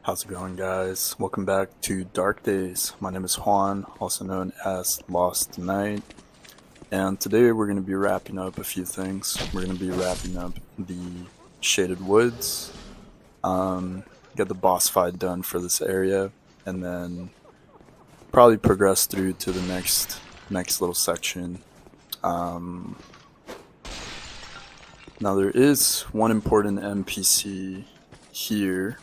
How's it going, guys? Welcome back to Dark Days. My name is Juan, also known as Lost Tonight, and today we're going to be wrapping up a few things. We're going to be wrapping up the Shaded Woods, get the boss fight done for this area, and then probably progress through to the next little section. Now there is one important NPC here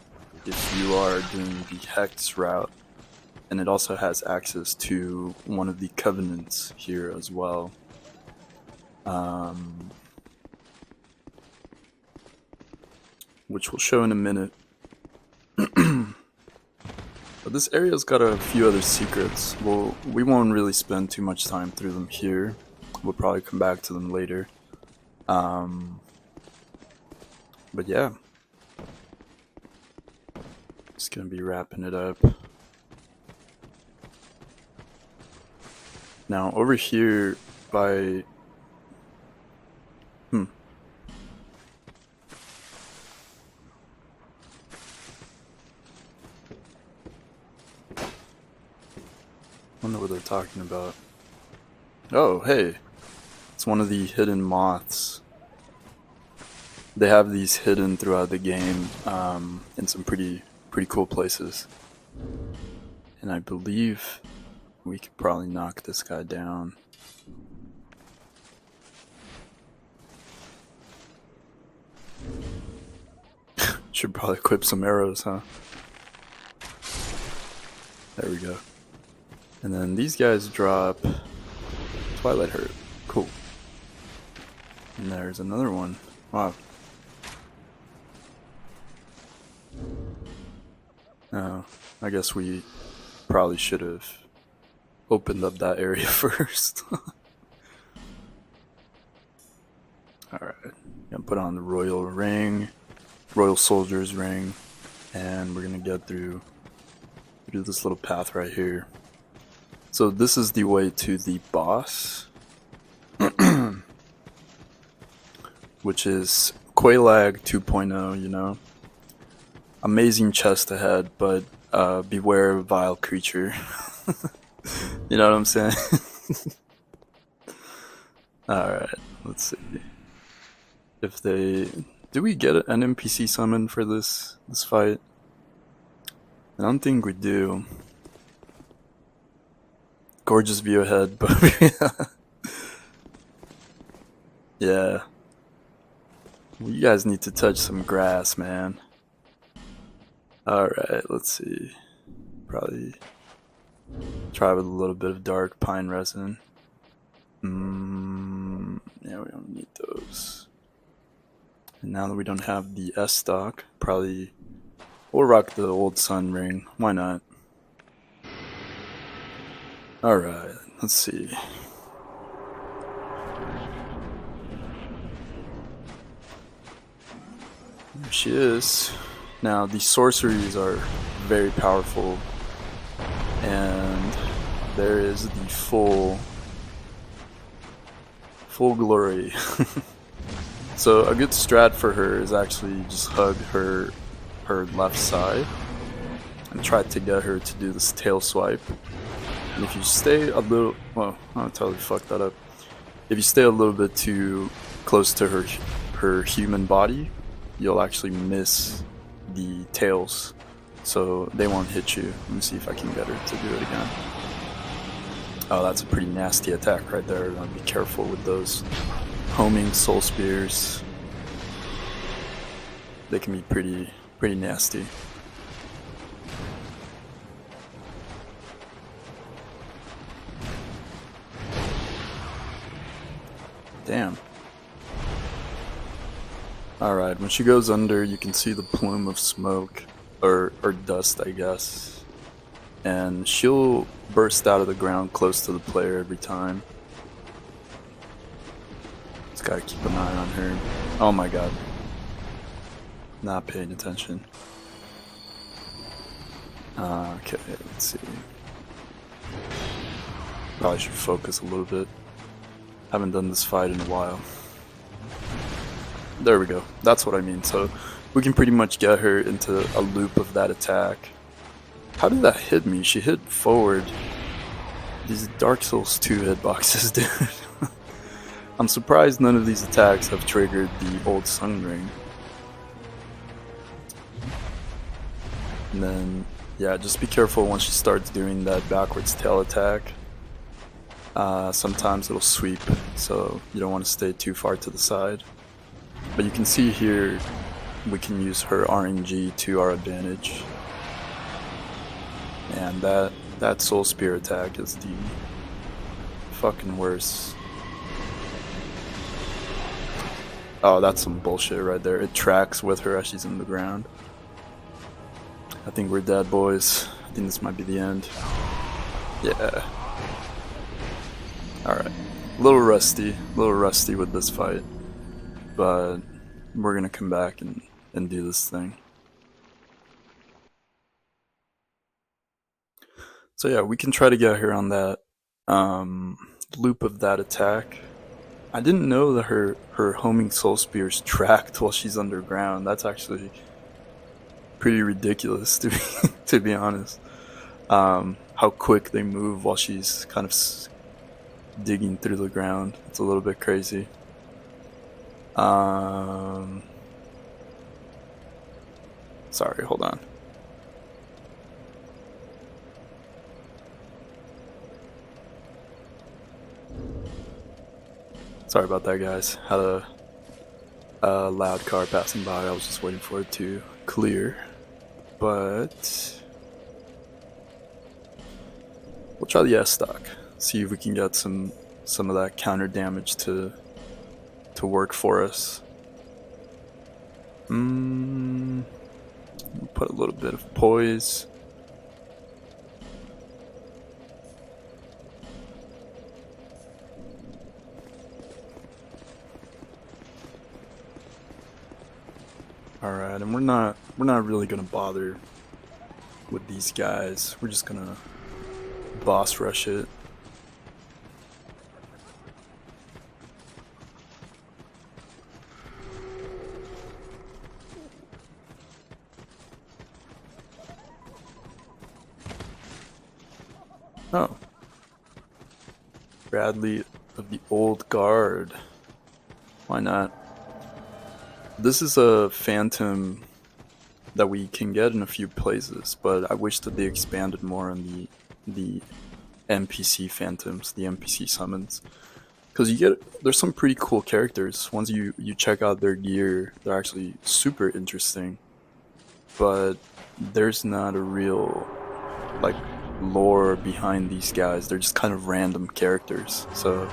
if you are doing the Hex route, and it also has access to one of the Covenants here as well. Which we'll show in a minute. But this area's got a few other secrets. Well, we won't really spend too much time through them here. We'll probably come back to them later. But yeah. Just gonna be wrapping it up. Now over here by wonder what they're talking about. Oh, hey. It's one of the hidden moths. They have these hidden throughout the game in some pretty cool places. And I believe we could probably knock this guy down. Should probably equip some arrows, huh? There we go. And then these guys drop Twilight Herb. Cool. And there's another one. Wow. Oh, I guess we probably should have opened up that area first. Alright, gonna put on the Royal Ring, Royal Soldier's Ring, and we're gonna get through this little path right here. So this is the way to the boss, which is Quelaag 2.0, you know. Amazing chest ahead, but beware of vile creature. You know what I'm saying? Alright, let's see. If they... Do we get an NPC summon for this fight? I don't think we do. Gorgeous view ahead, but... Yeah. You guys need to touch some grass, man. Alright, let's see. Probably try with a little bit of dark pine resin. Yeah, we don't need those. And now that we don't have the S stock, probably we'll rock the old sun ring. Why not? Alright, let's see. There she is. Now, the sorceries are very powerful, and there is the full glory. So a good strat for her is actually just hug her left side and try to get her to do this tail swipe. And if you stay a little, well, I totally fucked that up. If you stay a little bit too close to her human body, you'll actually miss the tails, so they won't hit you. Let me see if I can get her to do it again. Oh, that's a pretty nasty attack right there. I'll be careful with those homing soul spears. They can be pretty nasty. Damn. Alright, when she goes under, you can see the plume of smoke, or dust, I guess. And she'll burst out of the ground close to the player every time. Just gotta keep an eye on her. Oh my god. Not paying attention. Okay, let's see. Probably should focus a little bit. Haven't done this fight in a while. There we go. That's what I mean. So we can pretty much get her into a loop of that attack. How did that hit me? She hit forward. These Dark Souls 2 hitboxes, dude. I'm surprised none of these attacks have triggered the old Sun Ring. And then, yeah, just be careful once she starts doing that backwards tail attack. Sometimes it'll sweep, so you don't want to stay too far to the side. But you can see here, we can use her RNG to our advantage. And that Soul Spear attack is the fucking worst. Oh, that's some bullshit right there. It tracks with her as she's in the ground. I think we're dead, boys. I think this might be the end. Yeah. Alright. A little rusty with this fight. But we're gonna come back and do this thing. So yeah, we can try to get her on that loop of that attack. I didn't know that her homing soul spears tracked while she's underground. That's actually pretty ridiculous to be honest. How quick they move while she's kind of digging through the ground. It's a little bit crazy. Sorry, hold on. Sorry about that, guys. Had a loud car passing by. I was just waiting for it to clear. But we'll try the S stock. See if we can get some of that counter damage to work for us. Put a little bit of poise. Alright, and we're not really gonna bother with these guys. We're just gonna boss rush it. Oh. Bradley of the Old Guard. Why not? This is a phantom that we can get in a few places, but I wish that they expanded more on the NPC phantoms, the NPC summons. Because there's some pretty cool characters. Once you check out their gear, they're actually super interesting. But there's not a real, like, lore behind these guys. They're just kind of random characters. So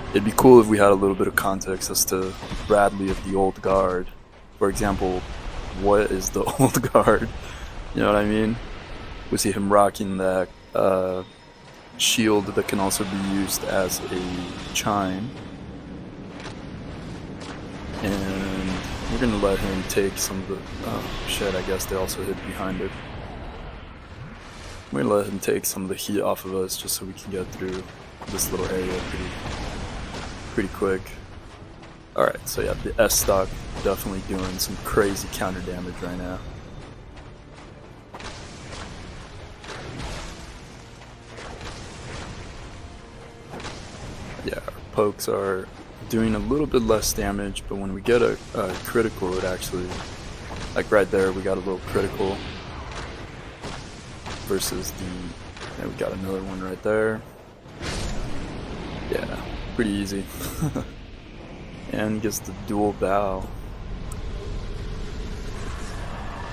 it'd be cool if we had a little bit of context as to Bradley of the Old Guard. For example, what is the Old Guard? You know what I mean? We see him rocking that shield that can also be used as a chime. And we're gonna let him take some of the... oh shit, I guess they also hid behind it. We're gonna let him take some of the heat off of us just so we can get through this little area pretty quick. Alright, so yeah, the S stock definitely doing some crazy counter damage right now. Yeah, our pokes are doing a little bit less damage, but when we get a critical, it actually, like right there, we got a little critical versus and we got another one right there. Yeah, pretty easy. And gets the dual bow.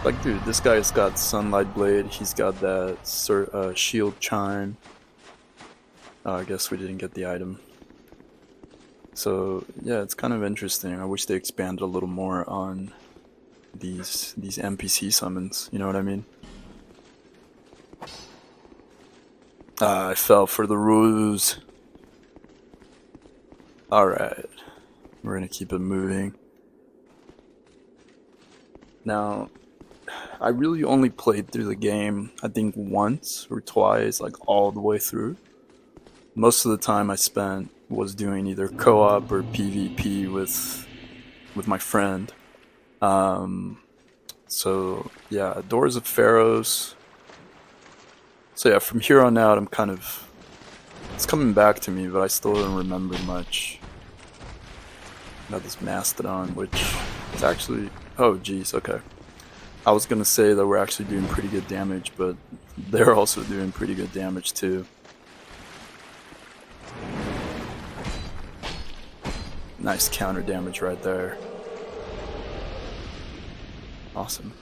Like, dude, this guy's got Sunlight Blade, he's got that shield chime. Oh, I guess we didn't get the item. So, yeah, it's kind of interesting. I wish they expanded a little more on these NPC summons, you know what I mean? I fell for the ruse. Alright. We're gonna keep it moving. Now, I really only played through the game, I think once or twice, like all the way through. Most of the time I spent was doing either co-op or PvP with my friend. So yeah, Doors of Pharros. So yeah, from here on out, I'm kind of, it's coming back to me, but I still don't remember much about this Mastodon, which is actually, oh geez, okay. I was gonna say that we're actually doing pretty good damage, but they're also doing pretty good damage too. Nice counter damage right there. Awesome.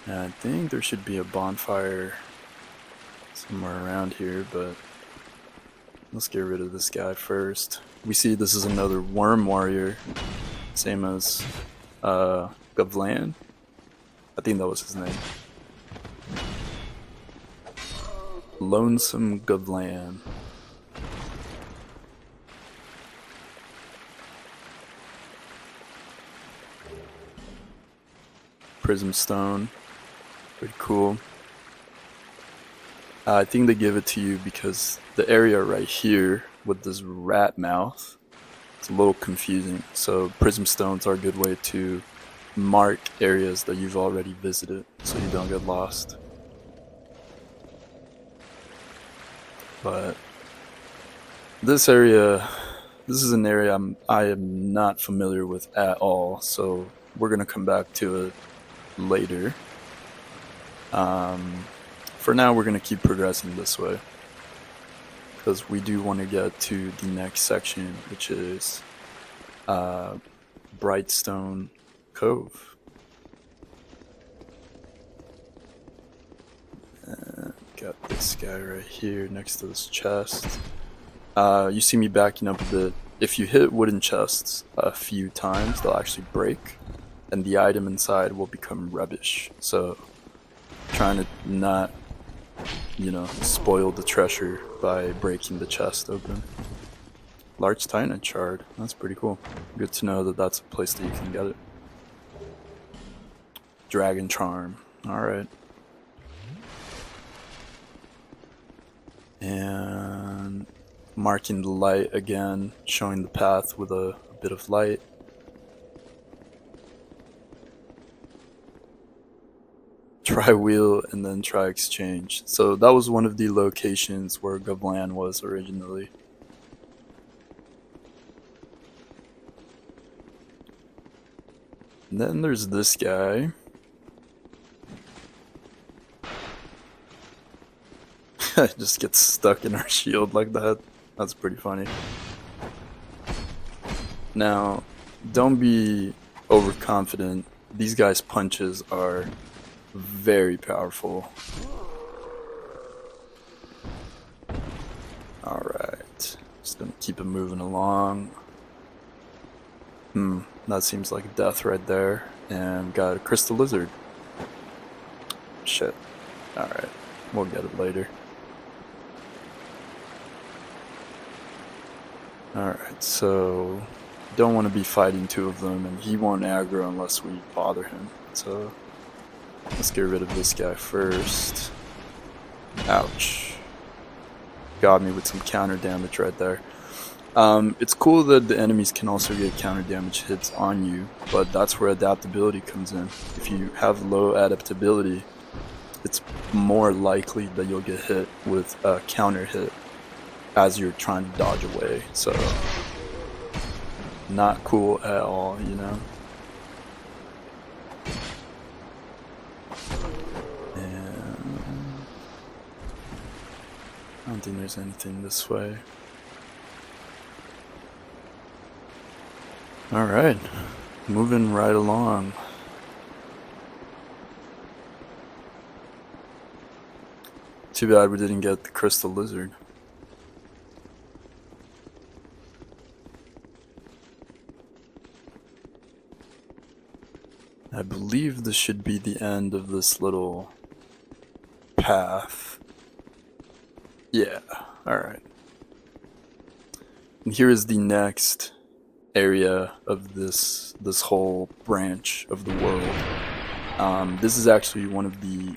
And I think there should be a bonfire somewhere around here, but let's get rid of this guy first. We see this is another worm warrior, same as Gavlan. I think that was his name. Lonesome Gavlan. Prism Stone. Pretty cool. I think they give it to you because the area right here with this rat mouth, it's a little confusing. So Prism Stones are a good way to mark areas that you've already visited so you don't get lost. But this area, this is an area I am not familiar with at all, so we're gonna come back to it later. For now, we're gonna keep progressing this way because we do want to get to the next section, which is Brightstone Cove. Got this guy right here next to this chest. You see me backing up a bit. If you hit wooden chests a few times, they'll actually break, and the item inside will become rubbish. So, trying to not, you know, spoil the treasure by breaking the chest open. Large Titanite shard. That's pretty cool. Good to know that that's a place that you can get it. Dragon charm. Alright. And marking the light again, showing the path with a bit of light. Try wheel and then try exchange. So that was one of the locations where Gavlan was originally. And then there's this guy. Just gets stuck in our shield like that. That's pretty funny. Now, don't be overconfident. These guys' punches are very powerful. Alright. Just gonna keep it moving along. That seems like death right there. And got a crystal lizard. Shit. Alright. We'll get it later. Alright, so don't want to be fighting two of them, and he won't aggro unless we bother him. So let's get rid of this guy first. Ouch. Got me with some counter damage right there. It's cool that the enemies can also get counter damage hits on you, but that's where adaptability comes in. If you have low adaptability, it's more likely that you'll get hit with a counter hit as you're trying to dodge away. So not cool at all, you know. And I don't think there's anything this way. Alright, moving right along. Too bad we didn't get the crystal lizard. I believe this should be the end of this little path. Yeah, alright. And here is the next area of this whole branch of the world. This is actually one of the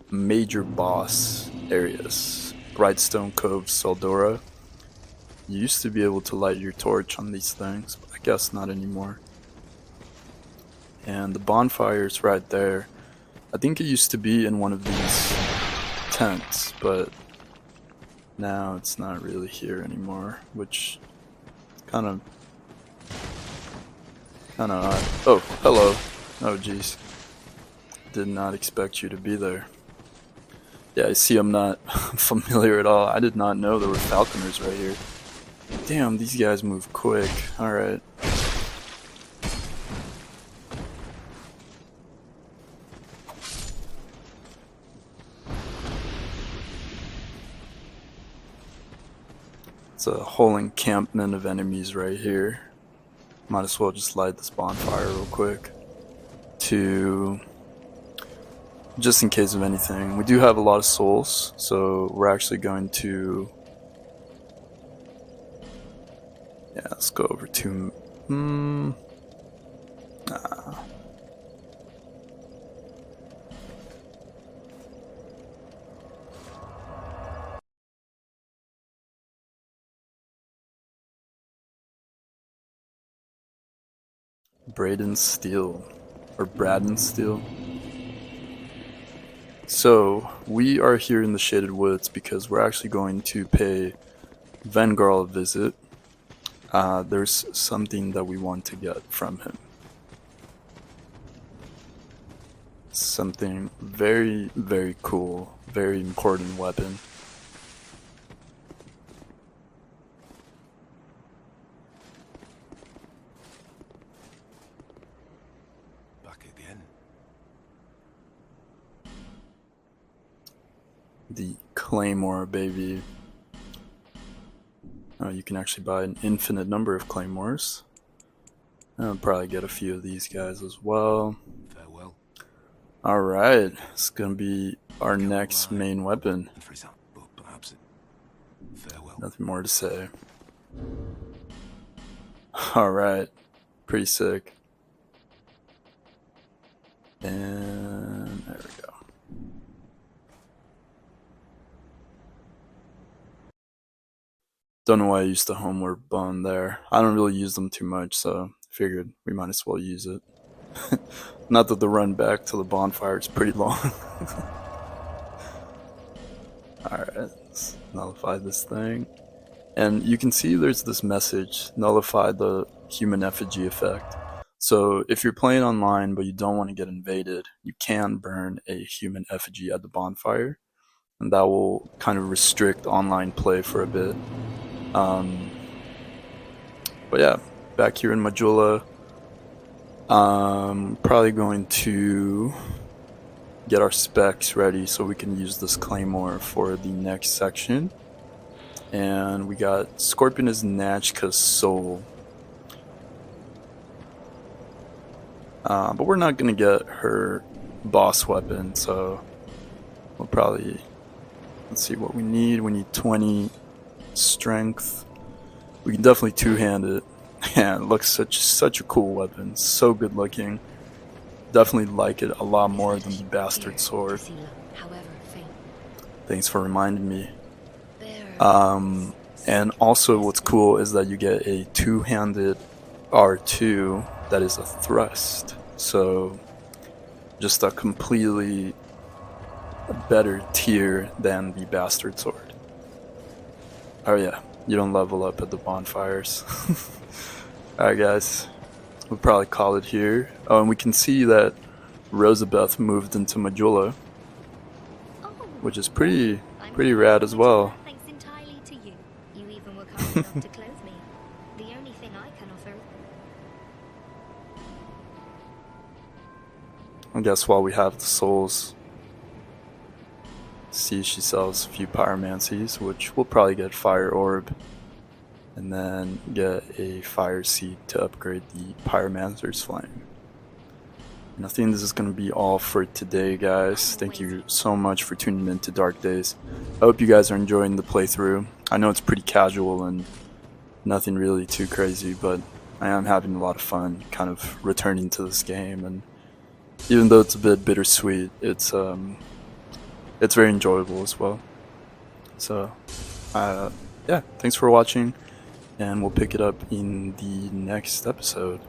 major boss areas. Brightstone Cove, Tseldora. You used to be able to light your torch on these things, but I Guess not anymore. And the bonfire's right there. I think it used to be in one of these tents, but now it's not really here anymore, which kind of odd. Oh, hello. Oh, jeez. Did not expect you to be there. Yeah, I see I'm not familiar at all. I did not know there were falconers right here. Damn, these guys move quick. Alright. It's a whole encampment of enemies right here. Might as well just light this bonfire real quick. Just in case of anything. We do have a lot of souls, so we're actually going to... Yeah, let's go over to... Braden Steel. Or Braden Steel. So, we are here in the Shaded Woods because we're actually going to pay Vengarl a visit. There's something that we want to get from him. Something very, very cool, very important weapon. Back again. The Claymore, baby. Oh, you can actually buy an infinite number of Claymores. I'll probably get a few of these guys as well. Farewell. Alright, it's gonna be our next main weapon. Farewell. Nothing more to say. Alright, pretty sick. And there we go. Don't know why I used the homeward bond there. I don't really use them too much, so figured we might as well use it. Not that the run back to the bonfire is pretty long. Alright, let's nullify this thing. And you can see there's this message, nullify the human effigy effect. So if you're playing online but you don't want to get invaded, you can burn a human effigy at the bonfire. And that will kind of restrict online play for a bit. But yeah, back here in Majula, probably going to get our specs ready so we can use this claymore for the next section. And we got Scorpion is Najka's soul. But we're not gonna get her boss weapon, so we'll probably, let's see what we need. We need 20 strength. We can definitely two-hand it. Yeah, it looks such a cool weapon. So good looking. Definitely like it a lot more than the bastard sword. Thanks for reminding me. And also what's cool is that you get a two-handed R2 that is a thrust. So just a completely better tier than the bastard sword. Oh yeah, you don't level up at the bonfires. Alright guys, we'll probably call it here. Oh, and we can see that Rosabeth moved into Majula, which is pretty rad as well. Thanks entirely to you. You even were kind enough to clothe me. The only thing I can offer. I guess while we have the souls, see she sells a few pyromancies, which we'll probably get fire orb, and then get a fire seed to upgrade the pyromancer's flame. And I think this is going to be all for today, guys. Thank you so much for tuning in to Dark Days. I hope you guys are enjoying the playthrough. I know it's pretty casual and nothing really too crazy, but I am having a lot of fun kind of returning to this game, and even though it's a bit bittersweet, it's very enjoyable as well. So yeah, thanks for watching, and we'll pick it up in the next episode.